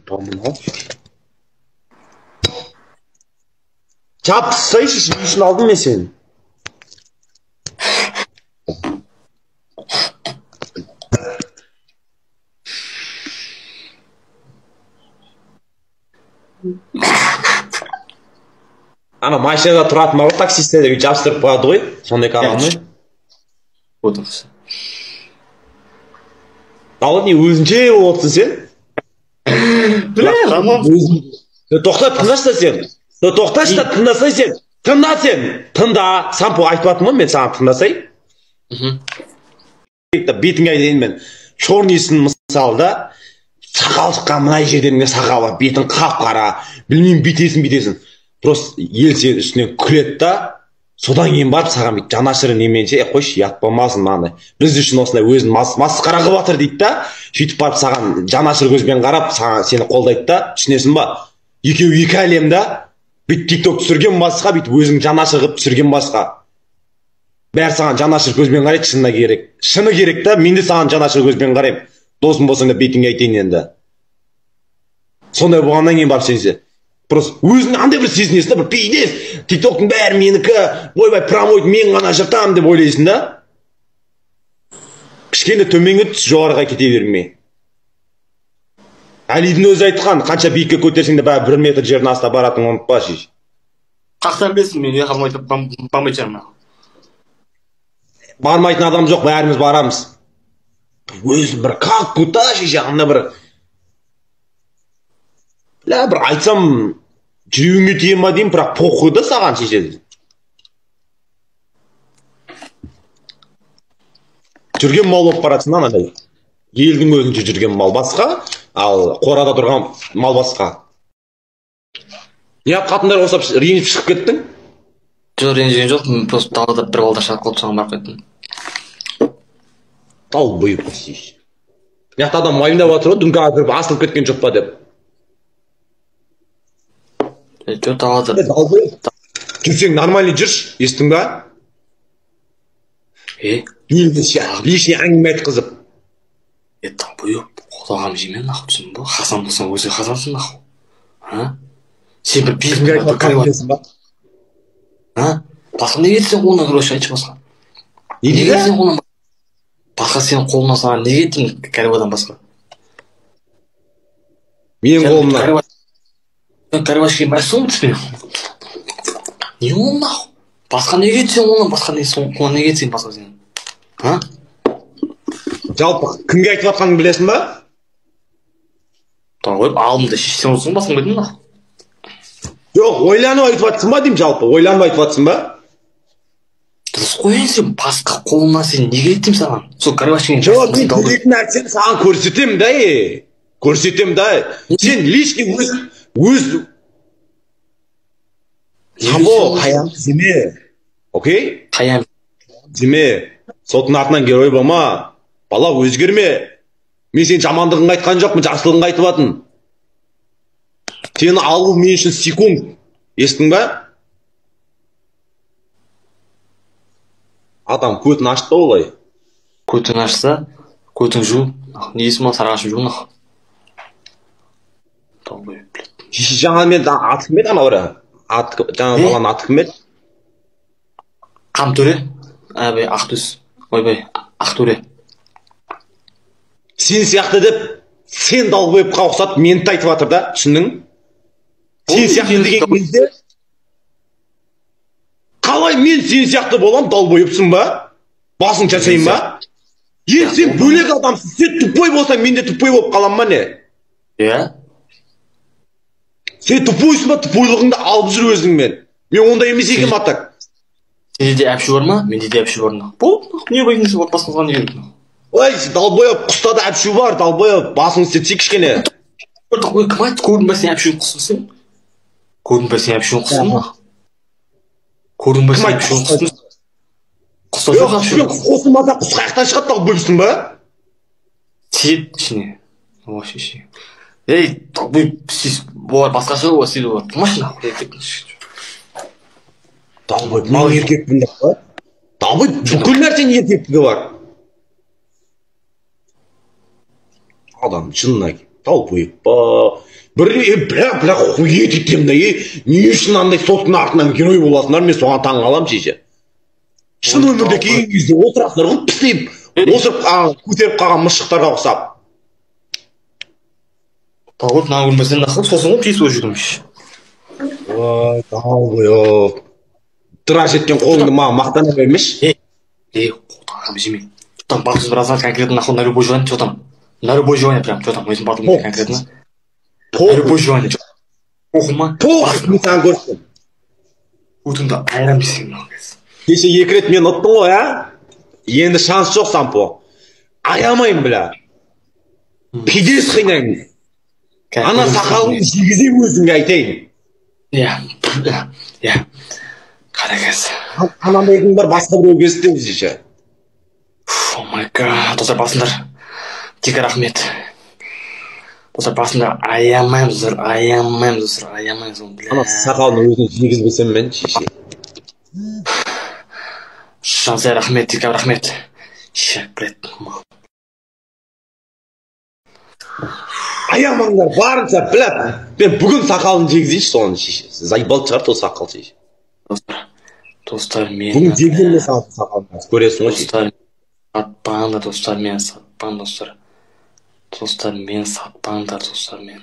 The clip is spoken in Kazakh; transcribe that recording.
Tamam. Çap sayı şişini aldım ya senin. Ана машинада тұратын ма таксистерге жабыстырып қояды ғой, сондай қаламай. Отырсың. Ал не өзінше отырсың сен? Рамон. Тоқта тыңдашы да сен. Тоқташы да тыңдасай сен. Тыңда сен. Тыңда. Сампо айтып жатырмын ғой мен саған тыңдасай. Бетіңе айтайын мен. Черныйсың мысалы да. Сақал шыққан мына жерден сақал бар. Бетің қап-қара. Білмеймін бүйтесің. Просто ел сен үстінен күледі да. Содан кейін барып саған бүйтіп жанашыры неменше, қойшы ұят болмасын мынандай. Біз үшін осындай өзін масқара қылып жатыр дейді да. Сөйтіп барып саған жанашыр көзбен қарап, сені қолдайды да. Түсінесің ба? Екеуі екі әлем да. Бүйтіп TikTok түсірген басқа, бүйтіп өзің жанашыр қылып түсірген басқа. Бәрі саған жанашыр көзбен қарайды, шыны керек. Шыны керек та, мен де саған жанашыр көзбен қараймын. Досым болсаң да бетіңе айтайын енді. Сондай болғаннан кейін барып сенсе. Просто өзің андай бір сезінесің да, бір пейдес, TikTok-тың бәрі менікі, ойбай промоут мен ғана жыртамын деп ойлайсың да. Кішкене төменге түс, жоғарыға кете бермей. Әлидің өзі айтқан, қанша биікке көтерсең де бәрі 1 метр жердің астына баратынын ұмытпа шеш. Қақтан білесің, мен үйе қалмайтып бармай жарма. Бармайтын адам жоқ, бәріміз барамыз. Өзің бір как будто шеше, анда бір бір айтсам жүрегіңе тие ма деймін, бірақ похуй да саған шешеді. Жүрген мал болып баратсың анадай. Елдің өзінше жүрген мал басқа, ал қорада тұрған мал басқа. Не қатындар қосап ренжіп шығып кеттің? Жоқ, ренжіген жоқ, мен просто далада бір балдар шарт қылып соған барып кеттім. Тал бұйып қосейші. Яқты адам майымдап жатыр ғой, дүнгі кіріп асылып кеткен жоқ па деп. Жоқ, далада. Жүрсең нормальный жүрш, естің ба? Лишний әңгіме айтқызып. Там бұйып, қолағам жемен нақы түсін бұл. Хасан болсаң өзі хасансың нақы. Сен бір кімге айтып қалып ба? Басқа не кетсен қолына көрші айтшы басқа. Не дейді? Басқа сенің қолына саған не кеттің кәрібадан басқа? Менің қолымна. Кәрібашке мәсің түспен. Не ол нақы? Басқа не кетсен қолына, басқа қолына не кетсен басқа сенің? Жалпы, кімге айтып атқанын білесің ба? Тұра қойып, алдымда шешсен olsun басын қойдың ба? Жоқ, ойланып айтып атсың ба деймін жалпы, ойланып айтып атсың ба? Дұрыс қойын сен, басқа қолына сен не кереттім саған? Сол Карабашкин жоқ, мен көретін нәрсені саған көрсетем да, көрсетем да. Сен лишний өз Самбо, қаям деме. Окей? Қаям деме. Сотың артынан герой болма. Бала өзгерме. Мен сен жамандығын айтқан жоқпын, жақсылығын айтып атын. Сені алу мен үшін секунд. Естің ба? Адам көтін ашты олай. Көтін ашса, көтін жу. Несі ма сарғашып жу нақ. Жаңа мен аты кім еді ана ұры? Жаңа баланың аты кім еді? Қамтөре. Әбей, Ақтөс. Ойбай, Ақтөре. Сен сияқты деп, сен далбойыпқа ұқсат, мені айтып жатыр да, түсіндің? Сен сияқты деген кезде, қалай мен сен сияқты болам, далбойыпсың ба? Басың шашайын ба? Сен бөлек адамсың, сен тупой болсаң, мен де тупой болып қалам ба не? Сен тупойсың ба, тупойлығыңды алып жүр өзіңмен. Мен онда емес екем атак. Сенде де әпші бар ма? Менде де әпші бар. Бұл, не қойыңыз отбасыңызға не керек? Ой, далбойып, құста да әпші бар, далбойып, басың істетсек кішкене. Ой, кім айтты, көрдің ба сен әпші құсысың? Көрдің ба сен әпші құсысың ба? Көрдің ба сен әпші құсысың? Құста жоқ әпші құсысың? Қосылмаса құс қаяқтан шығады далбойыпсың ба? Сет ішіне. Вообще ше. Ей, далбойып, сіз болар басқаша болар, сіз болар. Машина далбойып, мал еркекпін деп ба? Далбойып, бүкіл нәрсенің еркектігі бар. Адам шынына толпует па. Бля, хует етем да, не үшін андай соттың артынан герой боласыңдар, мен соған таң қалам шеше. Шын өмірде кейінгі кезде отырасыңдар ғой, пісіп, отырып көтеріп қалған мысшықтарға ұқсап. Тауып мына көрмесен нақыл сосын ғой тиісіп жүрмеш. Ой, тауып. Тыраш еткен қолыңды маған мақтана бермеш. Қотағам жеме. Что там бақсыз бір азат конкретно нахуй на любой желание, что там? На любой желание прям, что там? Өзім батылым конкретно. На любой желание, что? Оқыма. Пох, мен саған көрсем. Өтіңді айрам бесең мынау кез. Кеше 2 рет мен ұттың ғой, а? Енді шанс жоқ Сампо. Аямайын, бля. Пидес қинаймын. Ана сақалын жегізе өзіңе айтайын. Иә. Қара кез. Анандайдың бар басқа біреу кезді жеше. О май гад, достар басындар. Тек рахмет. Достар басында аямайым достар. Ана сақалын өзіне жегізбесем мен шеше. Шансай рахмет, тек рахмет. Шек, блядь. Аямаңдар барынша, блядь. Мен бүгін сақалын жегізейші соны шеше. Зайбал шығар сол сақал шеше. Достар мен. Бүгін жегіземін сақалын. Көресің ғой шеше. Сатпаңдар достар, мен сатпаңдар достар. Достар мен сатпаңдар достар мен.